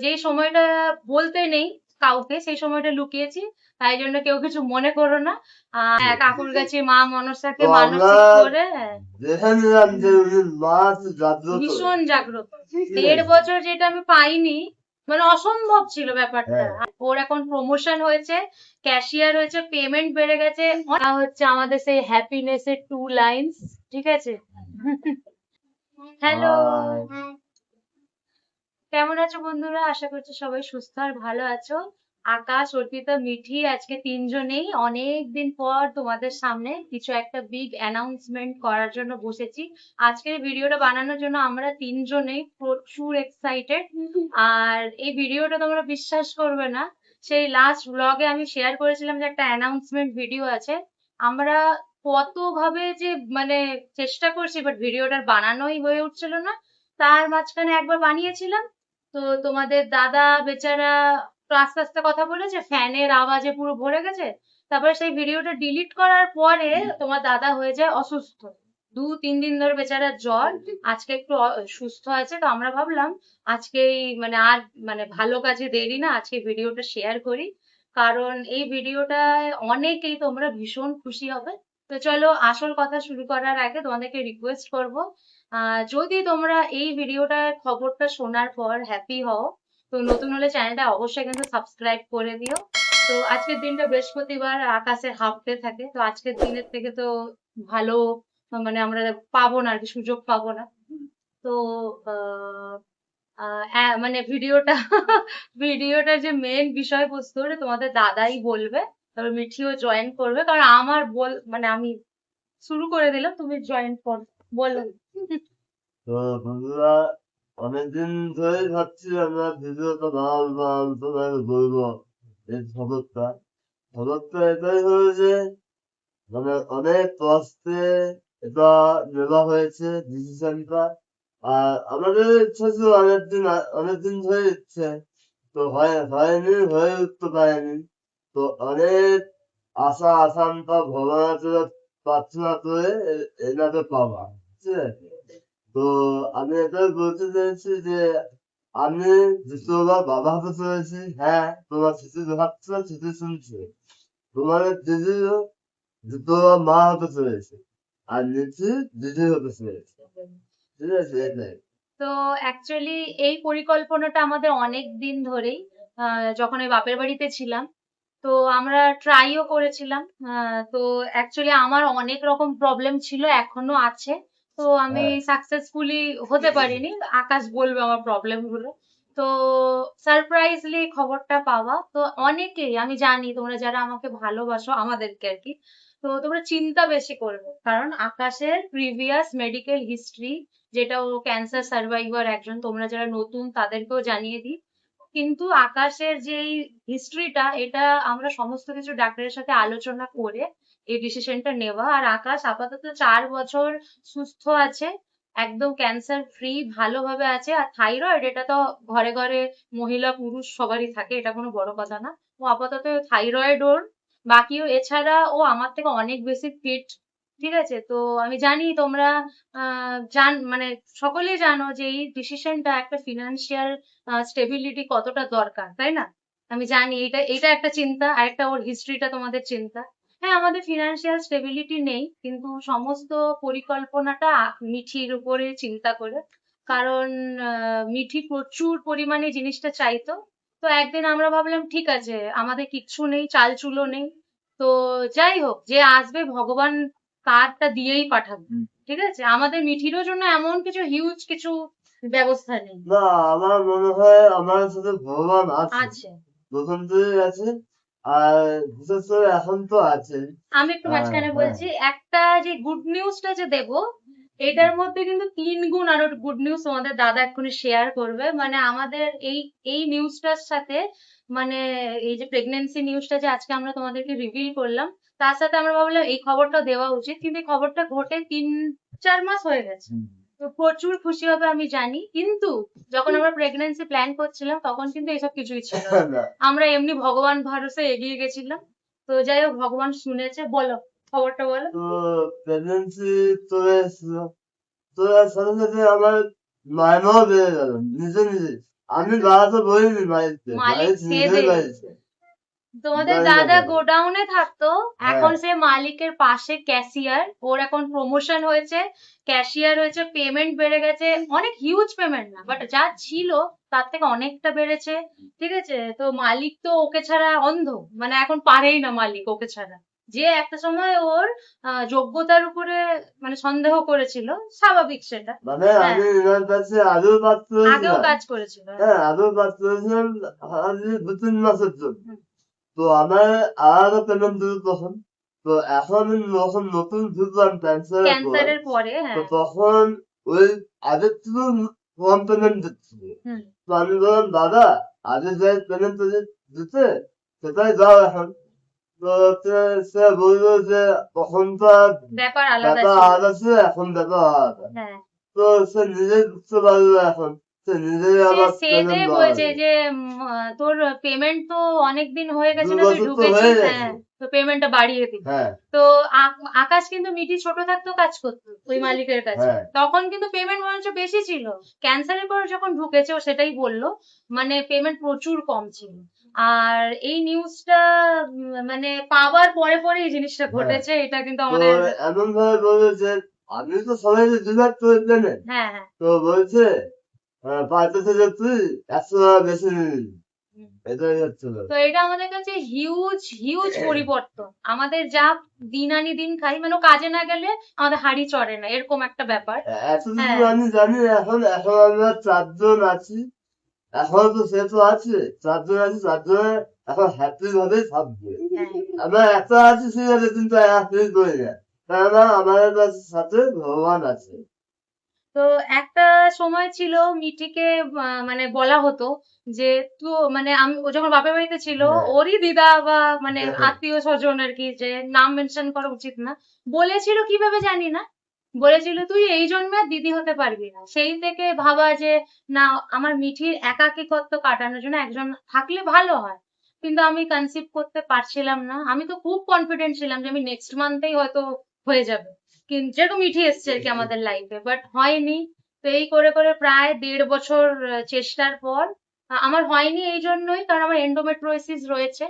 যেই সময়টা বলতে নেই কাউকে, সেই সময়টা লুকিয়েছি। তাই জন্য কেউ কিছু মনে করো না। হ্যাঁ, কাকুর কাছে মা মনসাকে তো আমরা মানসিক করে দেখে নিলাম যে উনি মা আছে জাগ্রত। ভীষণ জাগ্রত। ঠিক 1.5 আছে। বছর যেটা আমি পাইনি, মানে অসম্ভব ছিল ব্যাপারটা। হ্যাঁ। ওর এখন প্রমোশন হয়েছে, ক্যাশিয়ার হয়েছে, পেমেন্ট বেড়ে গেছে। হচ্ছে আমাদের সেই হ্যাপিনেস এর 2 লাইনস। ঠিক আছে। হ্যালো, আর কেমন আছো বন্ধুরা? আশা করছি সবাই সুস্থ আর ভালো আছো। আকাশ, অর্পিতা, মিঠি আজকে তিনজনেই অনেকদিন পর তোমাদের সামনে কিছু একটা বিগ অ্যানাউন্সমেন্ট করার জন্য বসেছি। আজকের ভিডিওটা বানানোর জন্য আমরা তিনজনেই প্রচুর এক্সাইটেড। আর এই ভিডিওটা তোমরা বিশ্বাস করবে না, সেই লাস্ট ব্লগে আমি শেয়ার করেছিলাম যে একটা অ্যানাউন্সমেন্ট ভিডিও আছে। আমরা কত ভাবে যে মানে চেষ্টা করছি, বাট ভিডিওটার বানানোই হয়ে উঠছিল না। তার মাঝখানে একবার বানিয়েছিলাম, তো তোমাদের দাদা বেচারা তো আস্তে আস্তে কথা বলেছে, ফ্যানের আওয়াজে পুরো ভরে গেছে। তারপরে সেই ভিডিওটা ডিলিট করার পরে তোমার দাদা হয়ে যায় অসুস্থ। 2-3 দিন ধরে বেচারার জ্বর। আজকে একটু সুস্থ আছে, তো আমরা ভাবলাম আজকেই মানে আর মানে ভালো কাজে দেরি না, আজকে ভিডিওটা শেয়ার করি। কারণ এই ভিডিওটায় অনেকেই তোমরা ভীষণ খুশি হবে। তো চলো আসল কথা শুরু করার আগে তোমাদেরকে রিকোয়েস্ট করব, যদি তোমরা এই ভিডিওটার খবরটা শোনার পর হ্যাপি হও, তো নতুন হলে চ্যানেলটা অবশ্যই কিন্তু সাবস্ক্রাইব করে দিও। তো আজকের দিনটা বৃহস্পতিবার, আকাশে হাফ ডে থাকে, তো আজকের দিনের থেকে তো ভালো মানে আমরা পাবো না আর কি, সুযোগ পাবো না। তো আহ মানে ভিডিওটা ভিডিওটার যে মেন বিষয়বস্তু ওটা তোমাদের দাদাই বলবে। তারপর মিঠিও জয়েন করবে, কারণ আমার মানে আমি শুরু করে দিলাম, তুমি জয়েন কর, বলো। তো বন্ধুরা, অনেকদিন ধরেই ভাবছি আমরা ভিডিওটা বানাবো তোমাকে বলবো এই খবরটা এটাই হয়েছে, মানে অনেক কষ্টে এটা নেওয়া হয়েছে ডিসিশনটা। আর আমাদের ইচ্ছা ছিল অনেকদিন ধরে ইচ্ছে, তো হয়নি, হয়ে উঠতে পারেনি। তো অনেক আশা আকাঙ্ক্ষা ভগবানের কাছে প্রার্থনা করে এনাকে পাওয়া, ঠিক আছে। তো আমি এটাই বলতে চাইছি যে আমি দ্বিতীয়বার বাবা হতে চলেছি। হ্যাঁ, তোমার স্মৃতি দেখাচ্ছ, স্মৃতি শুনছে। তোমাদের দিদিও দ্বিতীয়বার মা হতে চলেছে, আর নিচে দিদি হতে চলেছে। ঠিক আছে, এটাই। তো অ্যাকচুয়ালি এই পরিকল্পনাটা আমাদের অনেক দিন ধরেই, যখন আমি বাপের বাড়িতে ছিলাম, তো আমরা ট্রাইও করেছিলাম। তো অ্যাকচুয়ালি আমার অনেক রকম প্রবলেম ছিল, এখনো আছে। তো আমি হ্যাঁ। সাকসেসফুলি হতে পারিনি। আকাশ বলবে আমার প্রবলেম গুলো। তো সারপ্রাইজলি খবরটা পাওয়া, তো অনেকেই আমি জানি তোমরা যারা আমাকে ভালোবাসো, আমাদেরকে আর কি, তো তোমরা চিন্তা বেশি করবে, কারণ আকাশের প্রিভিয়াস মেডিকেল হিস্ট্রি, যেটা ও ক্যান্সার সার্ভাইভার একজন, তোমরা যারা নতুন তাদেরকেও জানিয়ে দিই। কিন্তু আকাশের যে হিস্ট্রিটা, এটা আমরা সমস্ত কিছু ডাক্তারের সাথে আলোচনা করে এই ডিসিশনটা নেওয়া। আর আকাশ আপাতত 4 বছর সুস্থ আছে, একদম ক্যান্সার ফ্রি, ভালোভাবে আছে। আর থাইরয়েড, এটা তো ঘরে ঘরে মহিলা পুরুষ সবারই থাকে, এটা কোনো বড় কথা না। ও আপাতত থাইরয়েড ওর, বাকিও এছাড়া ও আমার থেকে অনেক বেশি ফিট। ঠিক আছে। তো আমি জানি তোমরা মানে সকলেই জানো যে এই ডিসিশনটা একটা ফিনান্সিয়াল স্টেবিলিটি কতটা দরকার, তাই না? আমি জানি এটা এটা একটা চিন্তা, আর একটা ওর হিস্ট্রিটা তোমাদের চিন্তা। হ্যাঁ, আমাদের ফিনান্সিয়াল স্টেবিলিটি নেই, কিন্তু সমস্ত পরিকল্পনাটা মিঠির উপরে চিন্তা করে। কারণ মিঠি প্রচুর পরিমাণে জিনিসটা চাইতো। তো একদিন আমরা ভাবলাম ঠিক আছে, আমাদের কিচ্ছু নেই, চাল চুলো নেই, তো যাই হোক, যে আসবে ভগবান তারটা দিয়েই পাঠাবে। ঠিক আছে, আমাদের মিঠিরও জন্য এমন কিছু হিউজ কিছু ব্যবস্থা নেই। না, আমার মনে হয় আমার সাথে ভগবান আছে, আছে। প্রথম থেকেই আছে। আর বিশেষ করে এখন তো আছে। আমি একটু হ্যাঁ, মাঝখানে হ্যাঁ। বলছি, একটা যে গুড নিউজটা যে দেবো, এটার মধ্যে কিন্তু 3 গুণ আরো গুড নিউজ তোমাদের দাদা এক্ষুনি শেয়ার করবে। মানে আমাদের এই এই নিউজটার সাথে, মানে এই যে প্রেগনেন্সি নিউজটা যে আজকে আমরা তোমাদেরকে রিভিল করলাম, তার সাথে আমরা ভাবলাম এই খবরটা দেওয়া উচিত। কিন্তু এই খবরটা ঘটে 3-4 মাস হয়ে গেছে, তো প্রচুর খুশি হবে আমি জানি। কিন্তু যখন আমরা প্রেগনেন্সি প্ল্যান করছিলাম, তখন কিন্তু এসব কিছুই ছিল না। না, আমরা এমনি ভগবান ভরসে এগিয়ে গেছিলাম। তো যাই হোক, ভগবান শুনেছে। বলো, খবরটা বলো। তো প্রেগনেন্সি চলে এসেছিল, চলে আসার সাথে সাথে আমার মাইনাও বেড়ে গেল নিজে নিজে। আমি দাঁড়াতে বলিনি বাড়িতে, মালিক মালিক নিজেই সেদে বাড়িতে। তোমাদের জানি না দাদা কেন। গোডাউনে থাকতো, এখন হ্যাঁ, সে মালিকের পাশে ক্যাশিয়ার। ওর এখন প্রমোশন হয়েছে, ক্যাশিয়ার হয়েছে, পেমেন্ট বেড়ে গেছে। অনেক হিউজ পেমেন্ট না, বাট যা ছিল তার থেকে অনেকটা বেড়েছে। ঠিক আছে, তো মালিক তো ওকে ছাড়া অন্ধ, মানে এখন পারেই না মালিক ওকে ছাড়া। যে একটা সময় ওর যোগ্যতার উপরে মানে সন্দেহ করেছিল, স্বাভাবিক সেটা। মানে হ্যাঁ, আমি এনার কাছে আগেও কাজ আগেও করেছিলাম। কাজ করেছিল। হ্যাঁ। হ্যাঁ, আগেও কাজ করেছিলাম হার্ডলি 2-3 মাসের জন্য। হুম। তো আমার আলাদা পেমেন্ট দিত তখন। তো এখন যখন নতুন ঢুকলাম ক্যান্সারের পর, ক্যান্সারের পরে, তো হ্যাঁ। তখন ওই আগের থেকেও কম পেমেন্ট দিচ্ছিল। হুম। তো আমি বললাম, দাদা আগে যে পেমেন্ট দিতে সেটাই দাও এখন। তো সে বললো যে তখন তো আর ব্যাপার আলাদা ব্যাপার ছিল। আলাদা ছিল, এখন ব্যাপার আলাদা। হ্যাঁ, তো সে নিজেই বুঝতে পারলো এখন, সে নিজেই সে আবার সেদে পেমেন্ট বলছে বাড়াবে। যে তোর পেমেন্ট তো অনেকদিন হয়ে গেছে 2 না, তুই বছর তো হয়ে ঢুকেছিস, গেছে। হ্যাঁ, তো পেমেন্টটা বাড়িয়ে দিবি। হ্যাঁ, তো আকাশ কিন্তু মিঠি ছোট থাকতো কাজ করতো ওই মালিকের কাছে, হ্যাঁ। তখন কিন্তু পেমেন্ট বরঞ্চ বেশি ছিল। ক্যান্সারের পর যখন ঢুকেছে ও সেটাই বললো, মানে পেমেন্ট প্রচুর কম ছিল। আর এই নিউজটা মানে পাওয়ার পরে পরে এই জিনিসটা হ্যাঁ, ঘটেছে, এটা কিন্তু তো আমাদের। এমন ভাবে বললো যে আপনি তো সবাইকে ডিমান্ড করে পেলেন। হ্যাঁ, হ্যাঁ। তো বলছে পারতেছে যে তুই 100 টাকা বেশি নিবি। হুম। এটাই হচ্ছিল। তো এটা আমাদের কাছে হিউজ হিউজ পরিবর্তন। আমাদের যা দিন আনি দিন খাই, মানে ও কাজে না গেলে আমাদের হাঁড়ি চড়ে না, এরকম একটা ব্যাপার। এতদিন হ্যাঁ, আমি জানি, এখন আমরা 4 জন আছি। এখন তো সে তো আছে, 4 জন আছি, 4 জনে এখন হ্যাপি ভাবেই থাকবে। হ্যাঁ। আমরা একা আছি ঠিক আছে, কিন্তু হ্যাপি করি না, কেননা আমাদের কাছে সাথে ভগবান আছে। তো একটা সময় ছিল মিঠিকে মানে বলা হতো যে তো মানে আমি, ও যখন বাপের বাড়িতে ছিল, হ্যাঁ, ওরই দিদা বা মানে আত্মীয় স্বজন আর কি, যে নাম মেনশন করা উচিত না, বলেছিল কিভাবে জানি না, বলেছিল তুই এই জন্মে আর দিদি হতে পারবি না। সেই থেকে ভাবা যে না, আমার মিঠির একাকিত্ব কাটানোর জন্য একজন থাকলে ভালো হয়। কিন্তু আমি কনসিভ করতে পারছিলাম না। আমি তো খুব কনফিডেন্ট ছিলাম যে আমি নেক্সট মান্থেই হয়তো হয়ে যাবে, কিন্তু যেরকম মিঠি এসছে আর কি আমাদের লাইফে, বাট হয়নি। তো এই করে করে প্রায় 1.5 বছর চেষ্টার পর আমার হয়নি এই জন্যই কারণ আমার এন্ডোমেট্রোসিস রয়েছে।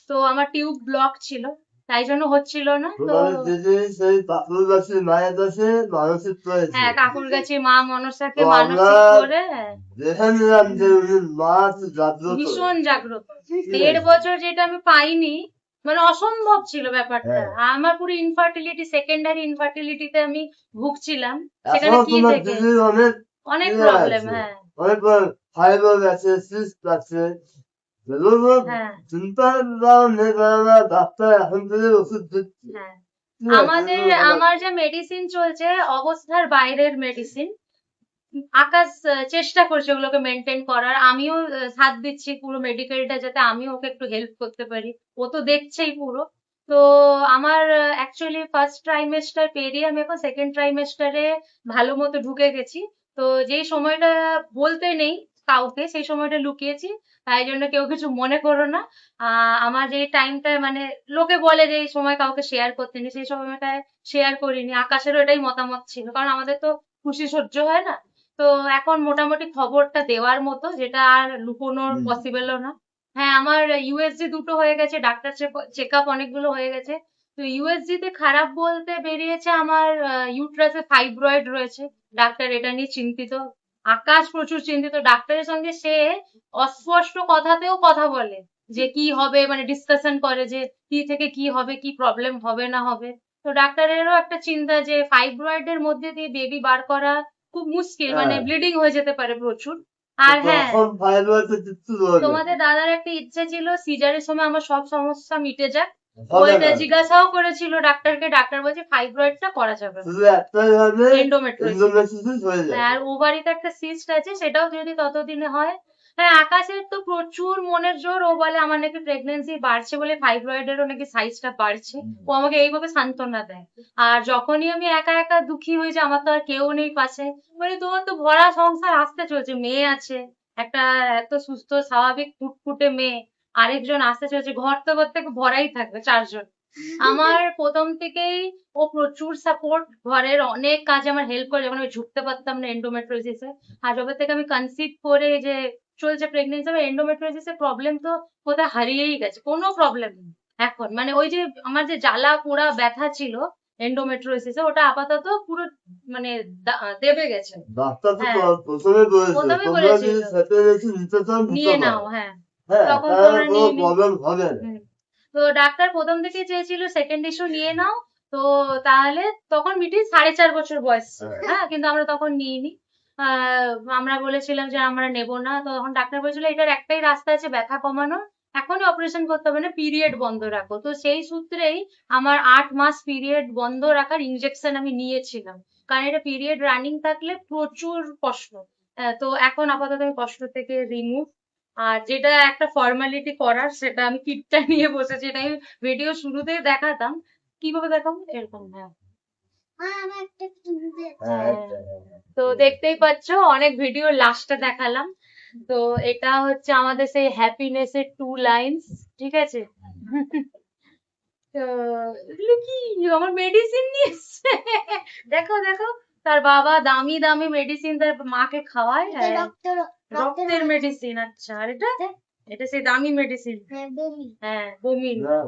তো আমার টিউব ব্লক ছিল, তাই জন্য হচ্ছিল না। তো তোমাদের দিদি সেই পাকুর গাছের মায়ের কাছে মানসিক রয়েছে। হ্যাঁ, কাকুর কাছে মা মনসাকে তো আমরা মানসিক করে, হ্যাঁ, দেখে নিলাম যে উনি মা আছে জাগ্রত। ভীষণ জাগ্রত। ঠিক 1.5 বছর যেটা আমি পাইনি, মানে অসম্ভব ছিল ব্যাপারটা। হ্যাঁ, আমার পুরো ইনফার্টিলিটি, সেকেন্ডারি ইনফার্টিলিটিতে আমি ভুগছিলাম। সেখানে এখনো কি তোমার থেকে দিদির অনেক অনেক ইয়ে প্রবলেম। আছে, হ্যাঁ, অনেক ফাইবার আছে, সিস্ট আছে। সেগুলো হ্যাঁ, চিন্তার কারণ নেই, কেননা ডাক্তার এখন থেকে ওষুধ দিচ্ছে। হ্যাঁ। ঠিক আছে, আমাদের এগুলো ভালো। আমার যে মেডিসিন চলছে অবস্থার বাইরের মেডিসিন। আকাশ চেষ্টা করছে ওগুলোকে মেনটেন করার, আমিও সাথ দিচ্ছি পুরো মেডিকেলটা, যাতে আমিও ওকে একটু হেল্প করতে পারি। ও তো দেখছেই পুরো। তো আমার অ্যাকচুয়ালি ফার্স্ট ট্রাইমেস্টার পেরিয়ে আমি এখন সেকেন্ড ট্রাইমেস্টারে ভালো মতো ঢুকে গেছি। তো যেই সময়টা বলতে নেই কাউকে, সেই সময়টা লুকিয়েছি, তাই জন্য কেউ কিছু মনে করো না। আমার যে টাইমটা মানে লোকে বলে যে এই সময় কাউকে শেয়ার করতে নেই, সেই সময়টায় শেয়ার করিনি। আকাশেরও এটাই মতামত ছিল, কারণ আমাদের তো খুশি সহ্য হয় না। তো এখন মোটামুটি খবরটা দেওয়ার মতো, যেটা আর লুকোনোর হুম, পসিবলও না। হ্যাঁ, আমার ইউএসজি দুটো হয়ে গেছে, ডাক্তার চেক আপ অনেকগুলো হয়ে গেছে। তো ইউএসজি তে খারাপ বলতে বেরিয়েছে আমার ইউট্রাসে ফাইব্রয়েড রয়েছে। ডাক্তার এটা নিয়ে চিন্তিত। আকাশ প্রচুর চিন্তিত। ডাক্তারের সঙ্গে সে অস্পষ্ট কথাতেও কথা বলে, যে কি হবে, মানে ডিসকাশন করে যে কি থেকে কি হবে, কি প্রবলেম হবে না হবে। তো ডাক্তারেরও একটা চিন্তা যে ফাইব্রয়েডের মধ্যে দিয়ে বেবি বার করা খুব মুশকিল, মানে হ্যাঁ। ব্লিডিং হয়ে যেতে পারে প্রচুর। তো আর হ্যাঁ, তখন ফাইবারটা কিচ্ছু বলবে না। তোমাদের দাদার একটা ইচ্ছে ছিল সিজারের সময় আমার সব সমস্যা মিটে যাক। ও হবে এটা না। জিজ্ঞাসাও করেছিল ডাক্তারকে, ডাক্তার বলছে ফাইব্রয়েডটা করা যাবে না, শুধু একটাই হবে, এন্ডোমেট্রোসিস। এন্ডোমেট্রিয়াসিস হয়ে হ্যাঁ, যাবে। আর ওভারিতে একটা সিস্ট আছে, সেটাও যদি ততদিনে হয়। হ্যাঁ, আকাশের তো প্রচুর মনের জোর। ও বলে আমার নাকি প্রেগনেন্সি বাড়ছে বলে ফাইব্রয়েডেরও নাকি সাইজটা বাড়ছে। ও আমাকে এইভাবে সান্ত্বনা দেয়। আর যখনই আমি একা একা দুঃখী হয়ে যাই, আমার তো আর কেউ নেই পাশে, বলি তোমার তো ভরা সংসার, আসতে চলছে, মেয়ে আছে একটা, এত সুস্থ স্বাভাবিক ফুটফুটে মেয়ে, আরেকজন আসতে চলছে, ঘর তো প্রত্যেক ভরাই থাকবে 4 জন। আমার প্রথম থেকেই ও প্রচুর সাপোর্ট, ঘরের অনেক কাজে আমার হেল্প করে, যখন আমি ঝুঁকতে পারতাম না এন্ডোমেট্রোসিসে। আর যবে থেকে আমি কনসিভ করে যে চলছে প্রেগনেন্সি, বা এন্ডোমেট্রিওসিসের প্রবলেম তো কোথায় হারিয়েই গেছে, কোনো প্রবলেম নেই এখন। মানে ওই যে আমার যে জ্বালা পোড়া ব্যথা ছিল এন্ডোমেট্রিওসিসে, ওটা আপাতত পুরো মানে দেবে গেছে। ডাক্তার তো হ্যাঁ, প্রথমে বলেছে প্রথমে তোমরা বলেছিল যদি সেটেলমেন্ট নিতে চাও নিতে নিয়ে পারো, নাও, হ্যাঁ, হ্যাঁ, তখন তো তাহলে আমরা কোনো নিয়ে নিই। প্রবলেম হবে না। হুম। তো ডাক্তার প্রথম থেকে চেয়েছিল সেকেন্ড ইস্যু নিয়ে নাও, তো তাহলে তখন মিটির 4.5 বছর বয়স ছিল, হ্যাঁ। হ্যাঁ, কিন্তু আমরা তখন নিইনি। আমরা বলেছিলাম যে আমরা নেব না, তো তখন ডাক্তার বলেছিল এটার একটাই রাস্তা আছে ব্যথা কমানোর, এখনই অপারেশন করতে হবে না, পিরিয়ড বন্ধ রাখো। তো সেই সূত্রেই আমার 8 মাস পিরিয়ড বন্ধ রাখার ইনজেকশন আমি নিয়েছিলাম, কারণ এটা পিরিয়ড রানিং থাকলে প্রচুর কষ্ট। তো এখন আপাতত আমি কষ্ট থেকে রিমুভ। আর যেটা একটা ফর্মালিটি করার, সেটা আমি কিটটা নিয়ে বসেছি, এটা আমি ভিডিও শুরুতেই দেখাতাম। কিভাবে দেখাবো, এরকম, হ্যাঁ। হ্যাঁ, হ্যাঁ, আচ্ছা, তো দেখতেই পাচ্ছ অনেক ভিডিও লাস্টে দেখালাম। তো এটা হচ্ছে আমাদের সেই হ্যাপিনেস এর 2 লাইন্স, ঠিক আছে। তো এগুলো কি, আমার মেডিসিন নিয়ে এসছে, দেখো দেখো, তার বাবা দামি দামি মেডিসিন তার মাকে খাওয়ায়, হ্যাঁ, রক্তের মেডিসিন। আচ্ছা, আর এটা এটা সেই দামি মেডিসিন, হ্যাঁ, বমির। না,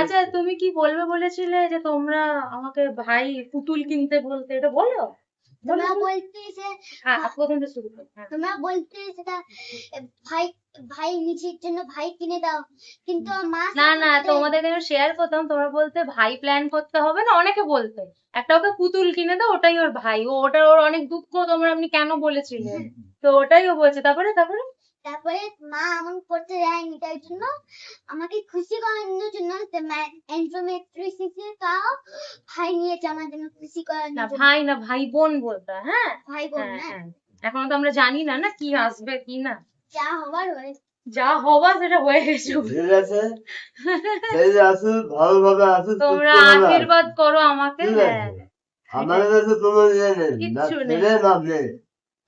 আচ্ছা, তুমি কি বলবে বলেছিলে যে তোমরা আমাকে ভাই পুতুল কিনতে বলতে, এটা বলো, বলো তোমরা বলো। বলতে যে হ্যাঁ, প্রথম থেকে শুরু করো, হ্যাঁ। তোমরা বলতে সেটা ভাই ভাই নিজের জন্য ভাই কিনে দাও, কিন্তু আমার মা না সব না, বলতে তোমাদের শেয়ার করতাম, তোমরা বলতে ভাই প্ল্যান করতে হবে না, অনেকে বলতে একটা ওকে পুতুল কিনে দাও, ওটাই ওর ভাই, ওটা ওর অনেক দুঃখ, তোমরা আপনি কেন বলেছিলে, তো ওটাই ও বলছে। তারপরে তারপরে তারপরে মা এমন করতে দেয়নি, তাই জন্য আমাকে খুশি করানোর জন্য এন্ড্রোমেট্রিসিসের তাও ভাই নিয়েছে আমার জন্য খুশি না, করানোর জন্য। ভাই না, ভাই বোন বলতে, হ্যাঁ, ভাই বোন, হ্যাঁ, হ্যাঁ, হ্যাঁ। এখনো তো আমরা জানি না না কি আসবে কি না, যা হবার হয়েছে। যা হবার সেটা হয়ে গেছে। ঠিক আছে, সেই যে আসুক ভালোভাবে আসুক, তোমরা সুস্থভাবে আসুক, আশীর্বাদ করো আমাকে, ঠিক হ্যাঁ, আছে। আমাদের কাছে কোনো ইয়ে নেই, না কিচ্ছু নেই, ছেলে না মেয়ে,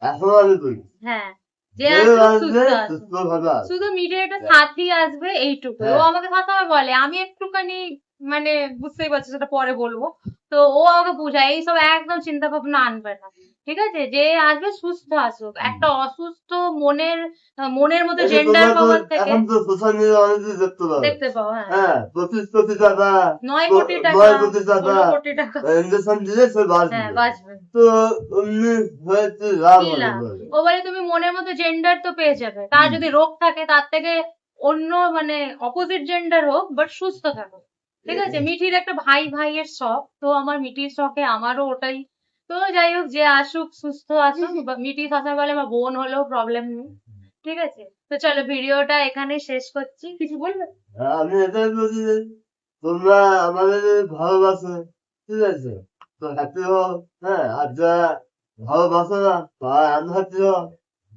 এখন আমি বলি হ্যাঁ, যে যে আসুক আসবে সুস্থ আসুক, সুস্থভাবে আসবে। শুধু মিডিয়া একটা সাথী আসবে এইটুকু। ও হ্যাঁ, আমাকে সবসময় বলে, আমি একটুখানি মানে বুঝতেই পারছি, সেটা পরে বলবো। তো ও আমাকে বোঝায় এইসব একদম চিন্তা ভাবনা আনবে না, ঠিক আছে, যে আসবে সুস্থ আসুক। একটা অসুস্থ মনের মনের মধ্যে এই যে জেন্ডার তোমরা তো পাওয়ার থেকে এখন তো সোশ্যাল মিডিয়া অনেক কিছু দেখতে পাবে, দেখতে পাও, হ্যাঁ, হ্যাঁ, 25 কোটি টাকা, 9 কোটি টাকা, 9 কোটি টাকা 16 কোটি টাকা, ইঞ্জেকশন দিলে সে হ্যাঁ, বাঁচবে, বাঁচবে। তো অমনি হয়েছে লাভ কি হবে লাভ? বলে। ও বলে তুমি মনের মধ্যে জেন্ডার তো পেয়ে যাবে, তার যদি রোগ থাকে তার থেকে অন্য মানে অপোজিট জেন্ডার হোক, বাট সুস্থ থাকো, ঠিক আছে। মিঠির একটা ভাই ভাইয়ের শখ, তো আমার মিঠির শখে আমারও ওটাই। তো যাই হোক, যে আসুক সুস্থ আসুক, বা মিঠি সবসময় বলে আমার বোন হলেও প্রবলেম নেই, ঠিক আছে। তো চলো ভিডিওটা এখানে শেষ করছি, কিছু বলবে? আমি এটাই বলি যে তোমরা আমাদের ভালোবাসো, ঠিক আছে, তো হ্যাপি হও, হ্যাঁ, আর যারা ভালোবাসো না তারা আনহ্যাপি হও,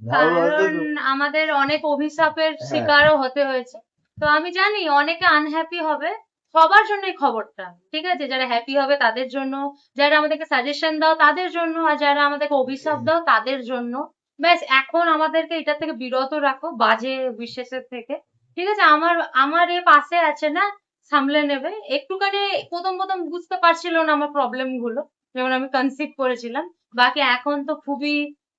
ভালোবাসো কারণ তো, আমাদের অনেক অভিশাপের হ্যাঁ, শিকারও হতে হয়েছে। তো আমি জানি অনেকে আনহ্যাপি হবে, সবার জন্যই খবরটা, ঠিক আছে, যারা হ্যাপি হবে তাদের জন্য, যারা আমাদেরকে সাজেশন দাও তাদের জন্য, আর যারা আমাদেরকে অভিশাপ দাও তাদের জন্য। ব্যাস, এখন আমাদেরকে এটা থেকে বিরত রাখো, বাজে বিশ্বাসের থেকে, ঠিক আছে। আমার আমার এ পাশে আছে না, সামলে নেবে। একটুখানি প্রথম প্রথম বুঝতে পারছিল না আমার প্রবলেম গুলো, যেমন আমি কনসিভ করেছিলাম, বাকি এখন তো খুবই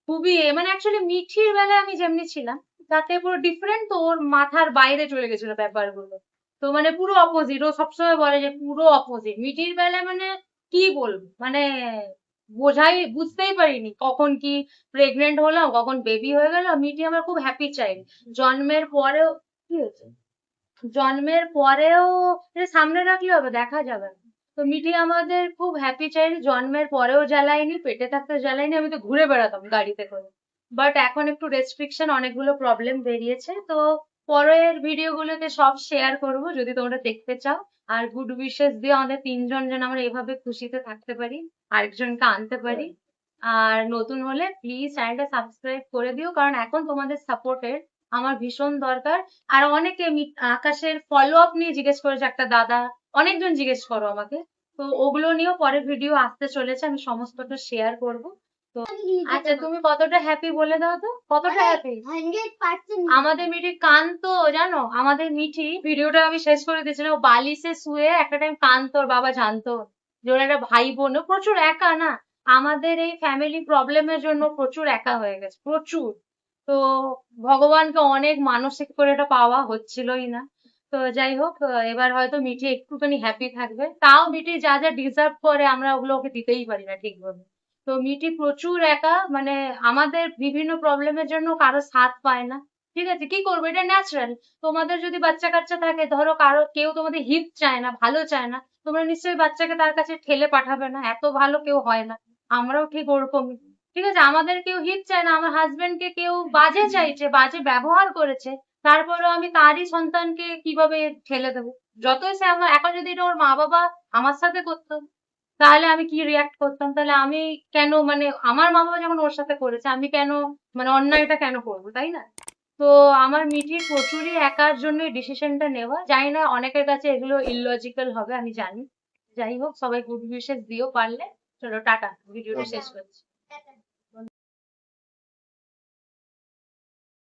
খুবই মানে অ্যাকচুয়ালি মিঠির বেলায় আমি যেমনি ছিলাম তাতে পুরো ডিফারেন্ট, তো ওর মাথার বাইরে চলে গেছিল ব্যাপারগুলো। তো মানে পুরো অপোজিট, ও সবসময় বলে যে পুরো অপোজিট মিঠির বেলায়, মানে কি বলবো, মানে বুঝতেই পারিনি কখন কি প্রেগনেন্ট হলাম, কখন বেবি হয়ে গেল। মিঠি আমার খুব হ্যাপি চাইল্ড, জন্মের পরেও কি হয়েছে, জন্মের পরেও এটা সামনে রাখলে হবে, দেখা যাবে না। তো মিঠি আমাদের খুব হ্যাপি চাইল্ড, জন্মের পরেও জ্বালায়নি, পেটে থাকতে জ্বালায়নি, আমি তো ঘুরে বেড়াতাম গাড়িতে করে। বাট এখন একটু রেস্ট্রিকশন, অনেকগুলো প্রবলেম বেরিয়েছে, তো পরের ভিডিও গুলোতে সব শেয়ার করব যদি তোমরা দেখতে চাও। আর গুড উইশেস দিও আমাদের তিনজন যেন আমরা এভাবে খুশিতে থাকতে পারি, আরেকজনকে আনতে পারি। আর নতুন হলে প্লিজ চ্যানেলটা সাবস্ক্রাইব করে দিও, কারণ এখন তোমাদের সাপোর্টের আমার ভীষণ দরকার। আর অনেকে আকাশের ফলো আপ নিয়ে জিজ্ঞেস করেছে, একটা দাদা, অনেকজন জিজ্ঞেস করো আমাকে, তো ওগুলো নিয়েও পরের ভিডিও আসতে চলেছে, আমি সমস্তটা শেয়ার করব। তো আচ্ছা, তুমি কতটা হ্যাপি বলে দাও তো, কতটা হ্যাপি 100% আমাদের মিঠি? কানতো জানো, আমাদের মিঠি, ভিডিওটা আমি শেষ করে দিয়েছিলাম, ও বালিশে শুয়ে একটা টাইম কানতো, ওর বাবা জানতো যে ওর একটা ভাই বোন, ও প্রচুর একা না, আমাদের এই ফ্যামিলি প্রবলেমের জন্য প্রচুর একা হয়ে গেছে, প্রচুর। তো ভগবানকে অনেক মানসিক করে এটা পাওয়া হচ্ছিলই না। তো যাই হোক, এবার হয়তো মিঠি একটুখানি হ্যাপি থাকবে। তাও মিঠি যা যা ডিজার্ভ করে আমরা ওগুলো ওকে দিতেই পারি না ঠিকভাবে। তো মিঠি প্রচুর একা, মানে আমাদের বিভিন্ন প্রবলেমের জন্য কারো সাথ পায় না। ঠিক আছে, কি করবো, এটা ন্যাচারাল। তোমাদের যদি বাচ্চা কাচ্চা থাকে, ধরো কারো কেউ তোমাদের হিত চায় না, ভালো চায় না, তোমরা নিশ্চয়ই বাচ্চাকে তার কাছে ঠেলে পাঠাবে না, এত ভালো কেউ হয় না। আমরাও ঠিক ওরকমই। ঠিক আছে, আমাদের কেউ হিত চায় না, আমার হাজবেন্ড কে কেউ বাজে চাইছে, বাজে ব্যবহার করেছে, তারপরেও আমি তারই সন্তানকে কিভাবে ঠেলে দেবো? যতই সে আমার, এখন যদি এটা ওর মা বাবা আমার সাথে করতো, তাহলে আমি কি রিয়াক্ট করতাম? তাহলে আমি কেন, মানে আমার মা বাবা যখন ওর সাথে করেছে, আমি কেন, মানে অন্যায়টা কেন করবো, তাই না? তো আমার মিঠির প্রচুরই একার জন্য ডিসিশনটা নেওয়া, জানি না অনেকের কাছে এগুলো ইললজিক্যাল হবে, আমি জানি। যাই হোক, সবাই গুড উইশেস দিও পারলে। চলো টাটা, ভিডিওটা শেষ করছি।